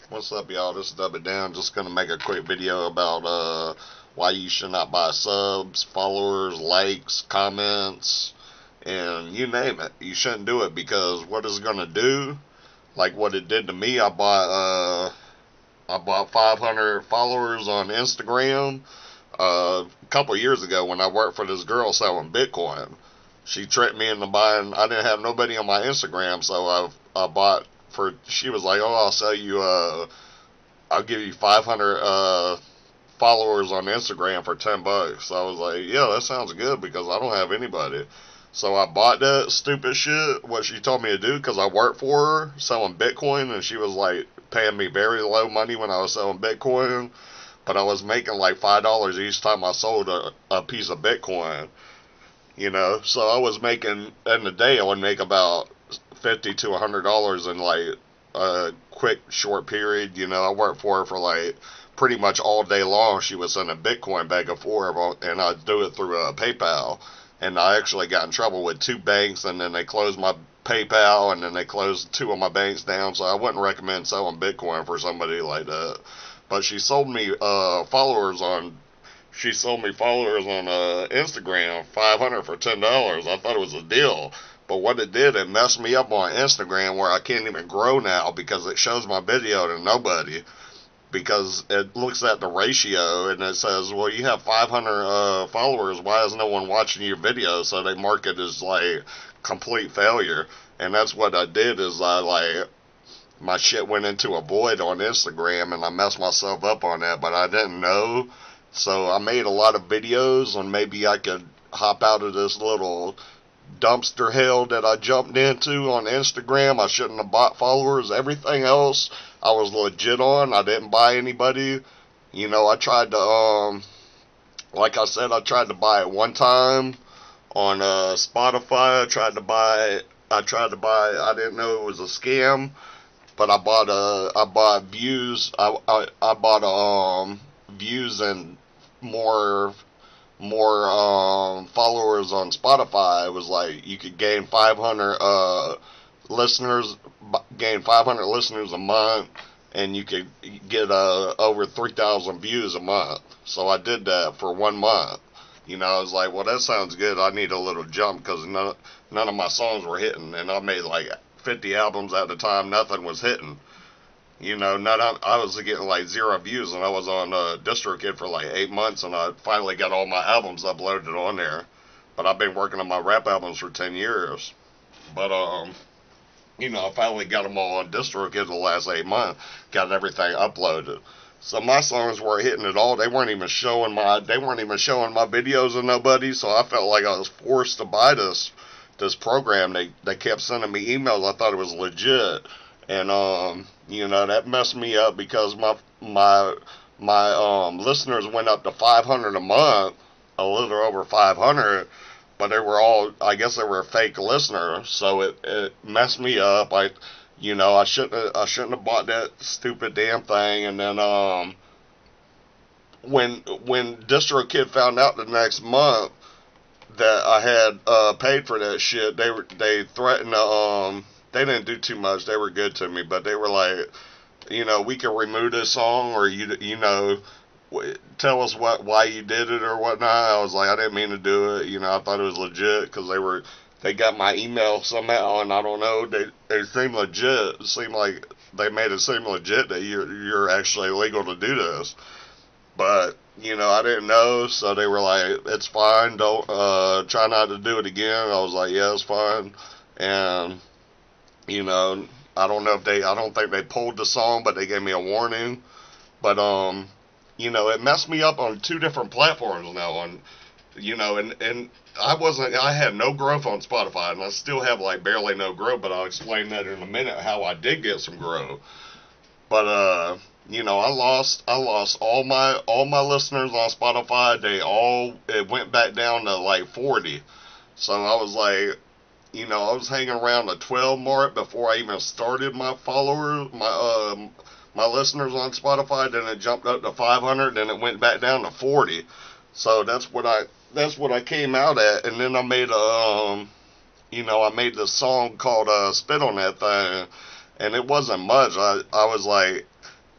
What's up, y'all? This is Dubba Down. Just gonna make a quick video about why you should not buy subs, followers, likes, comments, and you name it. You shouldn't do it because what it's gonna do, like what it did to me. I bought 500 followers on Instagram a couple years ago when I worked for this girl selling Bitcoin. She tricked me into buying. I didn't have nobody on my Instagram, so I bought for. She was like, "Oh, I'll sell you. I'll give you 500 followers on Instagram for $10." So I was like, "Yeah, that sounds good because I don't have anybody." So I bought that stupid shit. What she told me to do because I worked for her selling Bitcoin, and she was like paying me very low money when I was selling Bitcoin, but I was making like $5 each time I sold a piece of Bitcoin. So I was making in the day I would make about $50 to $100 in like a quick short period. I worked for her for like pretty much all day long. She was sending Bitcoin back and forth, and I'd do it through PayPal. And I actually got in trouble with two banks, and then they closed my PayPal, and then they closed two of my banks down. So I wouldn't recommend selling Bitcoin for somebody like that. But she sold me followers on Instagram, 500 for $10. I thought it was a deal. But what it did, it messed me up on Instagram where I can't even grow now because it shows my video to nobody. Because it looks at the ratio and it says, well, you have 500 followers. Why is no one watching your video? So they mark it as like complete failure. And that's what I did is my shit went into a void on Instagram and I messed myself up on that, but I didn't know. So I made a lot of videos on maybe I could hop out of this little dumpster hell that I jumped into on Instagram. I shouldn't have bought followers. Everything else I was legit on. I didn't buy anybody. I tried to like I said, I tried to buy it one time on Spotify. I didn't know it was a scam, but I bought views. I bought views and more followers on Spotify. It was like you could gain 500 listeners, gain 500 listeners a month, and you could get over 3,000 views a month. So I did that for 1 month. I was like, well, that sounds good. I need a little jump because none of my songs were hitting, and I made like 50 albums at the time. Nothing was hitting. I was getting like zero views, and I was on DistroKid for like 8 months, and I finally got all my albums uploaded on there. But I've been working on my rap albums for 10 years. But I finally got them all on DistroKid the last 8 months, got everything uploaded. So my songs weren't hitting at all. They weren't even showing my videos to nobody. So I felt like I was forced to buy this program. They kept sending me emails. I thought it was legit, and that messed me up because my listeners went up to 500 a month, a little over 500, but I guess they were fake listeners, so it messed me up. I shouldn't have bought that stupid damn thing. And then when DistroKid found out the next month that I had paid for that shit, they threatened to they didn't do too much. They were good to me, but they were like, we can remove this song, or tell us why you did it or whatnot. I was like, I didn't mean to do it. I thought it was legit because they got my email somehow, and I don't know. They seemed legit. It seemed like they made it seem legit that you're actually legal to do this. But I didn't know, so they were like, it's fine. Don't try not to do it again. I was like, yeah, it's fine. And I don't think they pulled the song, but they gave me a warning. But it messed me up on two different platforms now. And I had no growth on Spotify, and I still have like barely no growth. But I'll explain that in a minute how I did get some growth. But I lost all my listeners on Spotify. It went back down to like 40. So I was like, I was hanging around the 12 mark before I even started my followers, my listeners on Spotify. Then it jumped up to 500. Then it went back down to 40. So that's what I came out at. And then I made this song called "Spit on That Thing," and it wasn't much. I was like,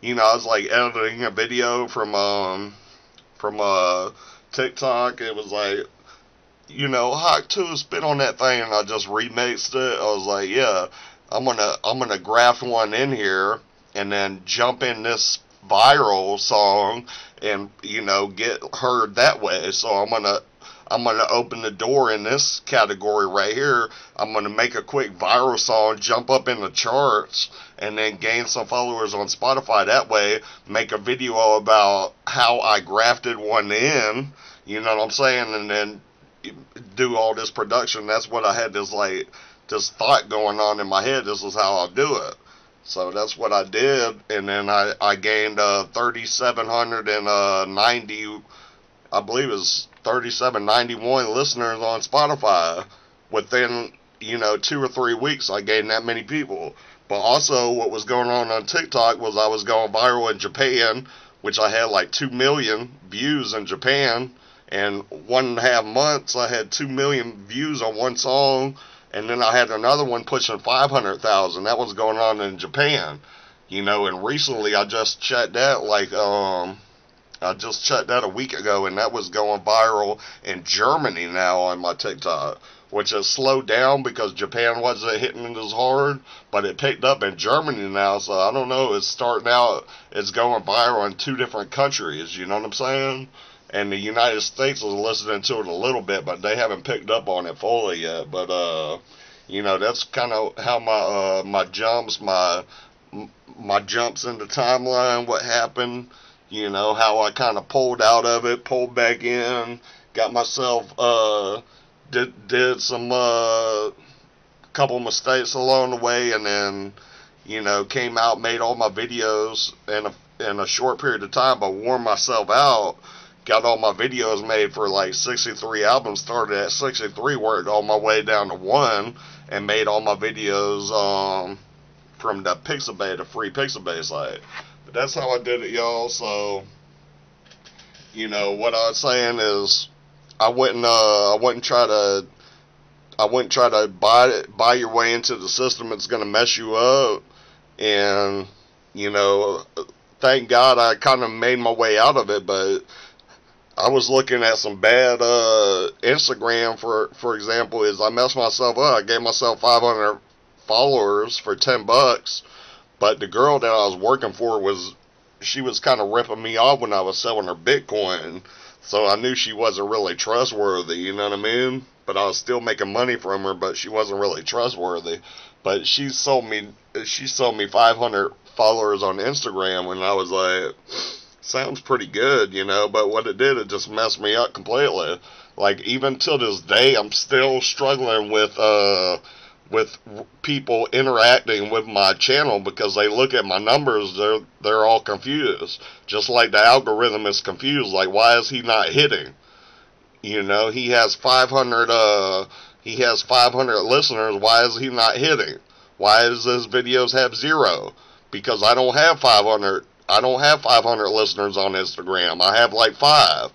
You know, I was like editing a video from TikTok. It was like, you know, Hawk 2 spit on that thing, and I just remixed it. I was like, yeah, I'm gonna graft one in here, and then jump in this viral song, and you know, get heard that way. So I'm gonna open the door in this category right here. I'm gonna make a quick viral song, jump up in the charts, and then gain some followers on Spotify that way. Make a video about how I grafted one in. You know what I'm saying? And then do all this production. That's what I had this thought going on in my head. This is how I'll do it. So that's what I did, and then I gained 3,790, I believe it's 3,791 listeners on Spotify within, you know, 2 or 3 weeks. I gained that many people. But also, what was going on TikTok was I was going viral in Japan, which I had like 2 million views in Japan. And 1.5 months, I had 2 million views on one song, and then I had another one pushing 500,000. That was going on in Japan, you know. And recently, I just checked that a week ago, and that was going viral in Germany now on my TikTok, which has slowed down because Japan wasn't hitting it as hard, but it picked up in Germany now. So I don't know. It's starting out. It's going viral in 2 different countries. You know what I'm saying? And the United States is listening to it a little bit, but they haven't picked up on it fully yet. But you know, that's kind of how my jumps in the timeline, what happened. You know, how I kind of pulled out of it, pulled back in, got myself did some couple mistakes along the way, and then, you know, came out, made all my videos in a short period of time, but wore myself out. Got all my videos made for like 63 albums, started at 63, worked all my way down to 1, and made all my videos from the Pixabay, the free Pixabay site. But that's how I did it, y'all. So, you know, what I was saying is, I wouldn't try to buy your way into the system. It's gonna mess you up. And, you know, thank God I kind of made my way out of it, but I was looking at some bad Instagram, for example, is I messed myself up. I gave myself 500 followers for $10, but the girl that I was working for she was kind of ripping me off when I was selling her Bitcoin, so I knew she wasn't really trustworthy, you know what I mean? But I was still making money from her, but she wasn't really trustworthy. But she sold me 500 followers on Instagram, and I was like, sounds pretty good, you know. But what it did, it just messed me up completely. Like, even till this day, I'm still struggling with people interacting with my channel, because they look at my numbers, they're all confused. Just like the algorithm is confused, like, why is he not hitting? You know, he has 500 listeners, why is he not hitting? Why does his videos have 0? Because I don't have 500 listeners on Instagram. I have like 5.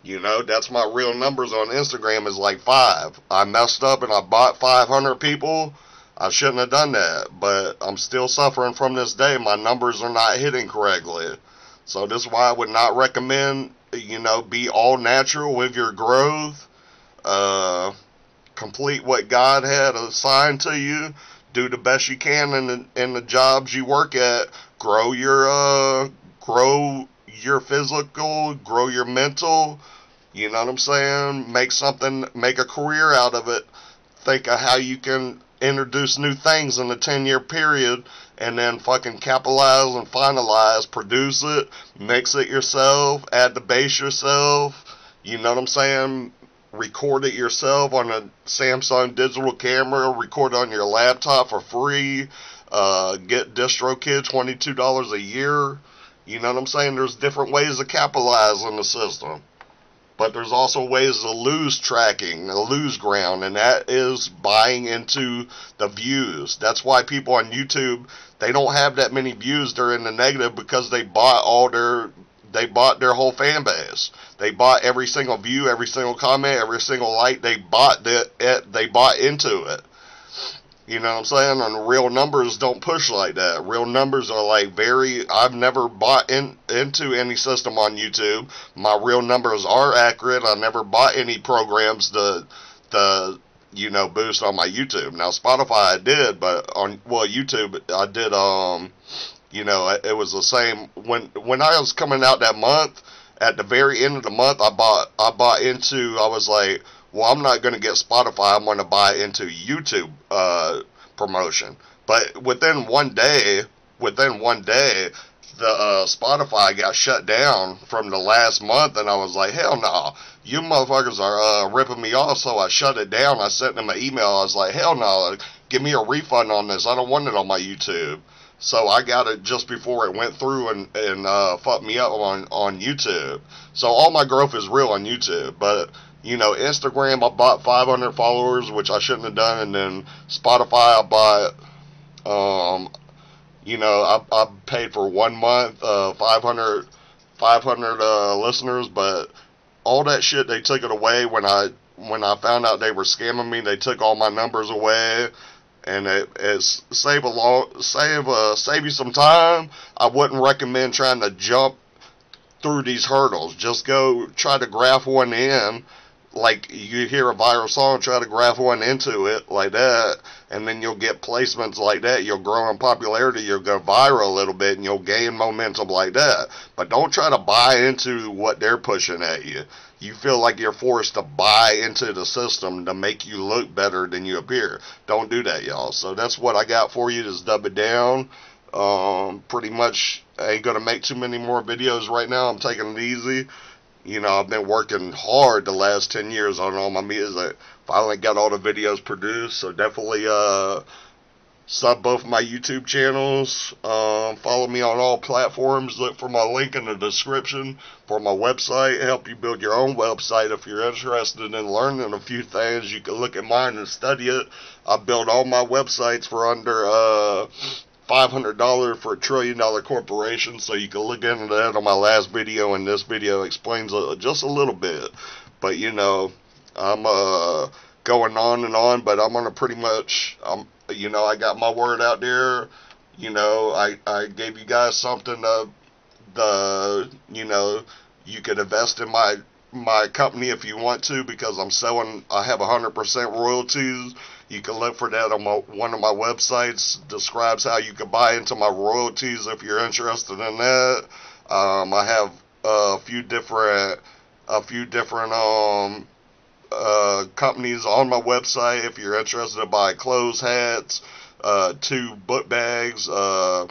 You know, that's my real numbers on Instagram, is like 5. I messed up and I bought 500 people. I shouldn't have done that, but I'm still suffering from this day. My numbers are not hitting correctly. So this is why I would not recommend, you know, be all natural with your growth. Complete what God had assigned to you. Do the best you can in the jobs you work at. Grow your physical, grow your mental. You know what I'm saying? Make a career out of it. Think of how you can introduce new things in a 10-year period, and then fucking capitalize and finalize, produce it, mix it yourself, add the bass yourself. You know what I'm saying? Record it yourself on a Samsung digital camera, record it on your laptop for free. Get DistroKid, $22 a year. You know what I'm saying? There's different ways to capitalize on the system. But there's also ways to lose ground, and that is buying into the views. That's why people on YouTube, they don't have that many views. They're in the negative because they bought their whole fan base. They bought every single view, every single comment, every single like. They bought into it. You know what I'm saying? And real numbers don't push like that. Real numbers are like I've never bought into any system on YouTube. My real numbers are accurate. I never bought any programs to boost on my YouTube. Now Spotify I did, but YouTube I did. It was the same when I was coming out that month. At the very end of the month, I bought into. I was like, well, I'm not going to get Spotify. I'm going to buy into YouTube promotion. But within one day, the Spotify got shut down from the last month, and I was like, hell no, you motherfuckers are ripping me off. So I shut it down. I sent them an email. I was like, hell no, give me a refund on this. I don't want it on my YouTube. So I got it just before it went through and fucked me up on YouTube. So all my growth is real on YouTube. But, Instagram, I bought 500 followers, which I shouldn't have done. And then Spotify, I bought, I paid for 1 month, 500 listeners. But all that shit, they took it away when I found out they were scamming me. They took all my numbers away. And it save you some time. I wouldn't recommend trying to jump through these hurdles. Just go try to graft one in, like you hear a viral song, try to graft one into it like that, and then you'll get placements like that. You'll grow in popularity. You'll go viral a little bit, and you'll gain momentum like that. But don't try to buy into what they're pushing at you. You feel like you're forced to buy into the system to make you look better than you appear. Don't do that, y'all. So that's what I got for you. Just dub it down. Pretty much, I ain't going to make too many more videos right now. I'm taking it easy. I've been working hard the last 10 years on all my music. Finally got all the videos produced. So definitely sub both my YouTube channels. Follow me on all platforms. Look for my link in the description for my website. Help you build your own website. If you're interested in learning a few things, you can look at mine and study it. I build all my websites for under $500 for $1 trillion corporation. So you can look into that on my last video, and this video explains just a little bit. But I'm going on and on, but I'm gonna pretty much I got my word out there. I gave you guys something you could invest in my company if you want to, because I have 100% royalties. You can look for that on one of my websites. Describes how you can buy into my royalties if you're interested in that. I have a few different companies on my website if you're interested to buy clothes, hats, 2 book bags, 20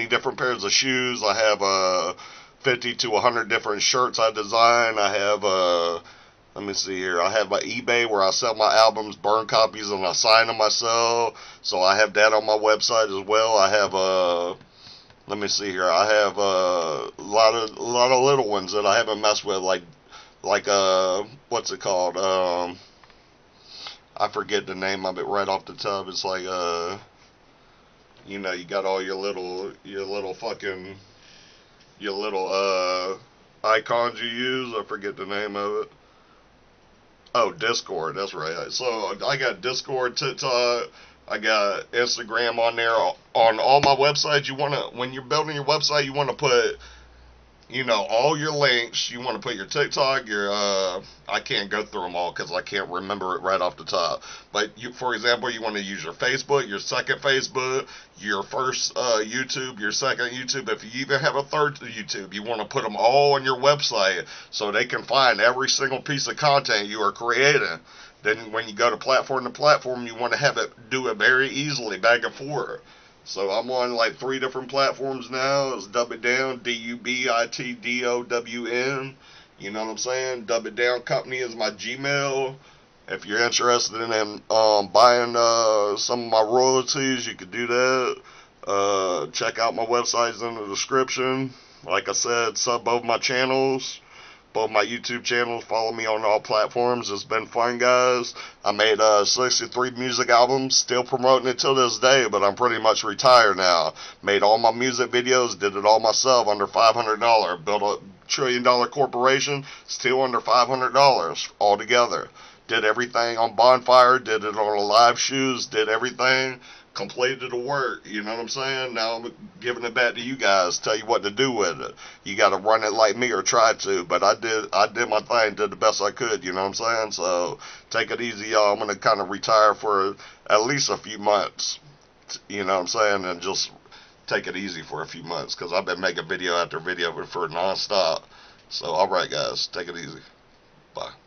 different pairs of shoes. I have 50 to 100 different shirts I design. I have let me see here. I have my eBay where I sell my albums, burn copies, and I sign them myself. So I have that on my website as well. I have let me see here. I have a lot of little ones that I haven't messed with, like what's it called? I forget the name of it right off the top. It's like you got all your little icons you use. I forget the name of it. Oh, Discord. That's right. So I got Discord, TikTok. I got Instagram on there. On all my websites, when you're building your website, you want to put all your links. You want to put your TikTok, I can't go through them all because I can't remember it right off the top. But for example, you want to use your Facebook, your second Facebook, your first YouTube, your second YouTube. If you even have a third YouTube, you want to put them all on your website so they can find every single piece of content you are creating. Then when you go to platform, you want to do it very easily back and forth. So I'm on like 3 different platforms now. It's Dub It Down, DUBITDOWN. You know what I'm saying? Dub It Down Company is my Gmail. If you're interested in buying some of my royalties, you could do that. Check out my websites in the description. Like I said, sub both my channels. Both my YouTube channels. Follow me on all platforms. It's been fun, guys. I made 63 music albums. Still promoting it till this day, but I'm pretty much retired now. Made all my music videos. Did it all myself under $500. Built a $1 trillion corporation. Still under $500 altogether. did everything on Bonfire, did it on a live shoes, did everything, completed the work. You know what I'm saying? Now I'm giving it back to you guys, tell you what to do with it. You got to run it like me or try to, but I did my thing, did the best I could. You know what I'm saying? So take it easy, y'all. I'm gonna kind of retire for at least a few months. You know what I'm saying? And just take it easy for a few months, because I've been making video after video for nonstop. So, alright, guys, take it easy. Bye.